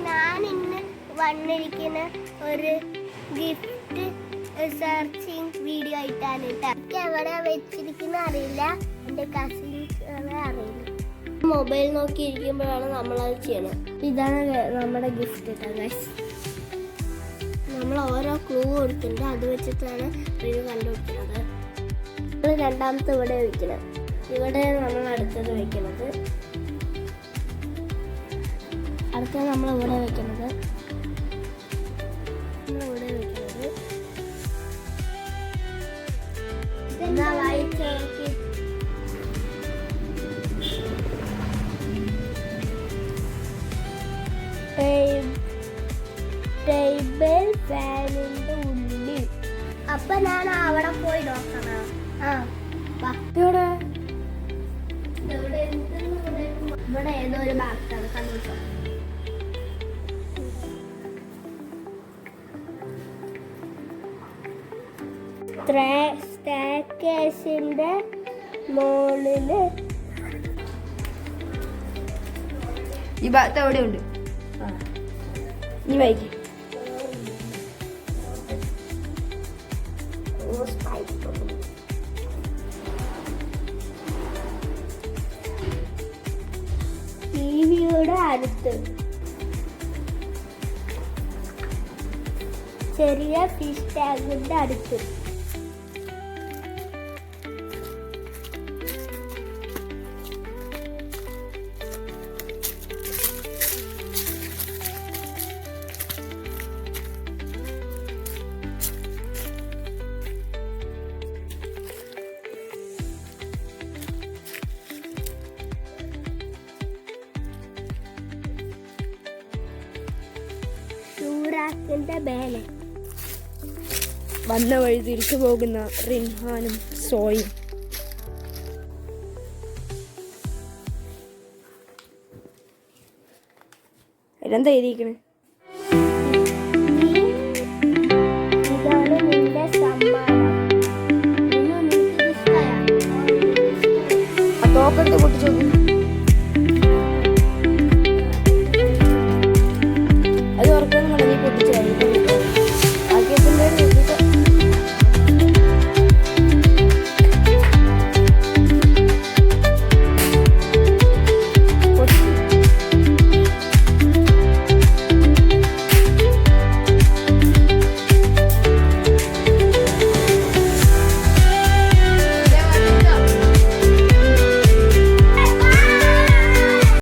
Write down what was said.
ഞാൻ ഇന്ന് വന്നിരിക്കുന്ന ഒരു ഗിഫ്റ്റ് സെർച്ചിങ് വീഡിയോ ആയിട്ടാണ് കേട്ടോ. എവിടെ വെച്ചിരിക്കുന്ന അറിയില്ല, എൻ്റെ കസിൻസ് അറിയില്ല. മൊബൈൽ നോക്കിയിരിക്കുമ്പോഴാണ് നമ്മളത് ചെയ്യണത്. ഇതാണ് നമ്മുടെ ഗിഫ്റ്റ് കേട്ടോ ഗൈസ്. നമ്മൾ ഓരോ ക്ലൂ കൊടുത്തിട്ടുണ്ട്, അത് വെച്ചിട്ടാണ് റിവ്യൂ കണ്ടുപിടിക്കുന്നത്. നമ്മൾ രണ്ടാമത്തെ ഇവിടെ വയ്ക്കണം, ഇവിടെ നമ്മൾ അടുത്തത് വയ്ക്കുന്നത്, അടുത്തത് നമ്മൾ ഇവിടെ വയ്ക്കുന്നത്, നമ്മളിവിടെ വയ്ക്കുന്നത്. എന്താ വായിച്ച് നോക്കി. ടേബിൾ ഫാനിന്റെ ഉള്ളിൽ. അപ്പൊ ഞാൻ അവിടെ പോയി നോക്കണം. ഇവിടെ ഏതോ ഒരു ബാഗാണ് കണ്ടുപിടിച്ചോ. സ്റ്റേക്കേഴ്സിന്റെ മുകളില് ഈ ഭാഗത്ത് എവിടെ ഉണ്ട്? നീ വായിക്കും. ടിവിയുടെ അടുത്ത് ചെറിയ ഫിഷ് ടാങ്കിന്റെ അടുത്ത്. മേലെ വന്ന വഴി തിരിച്ചു പോകുന്ന റിൻഹാനും സോയും. എന്താ എഴുതിയിരിക്കണേ?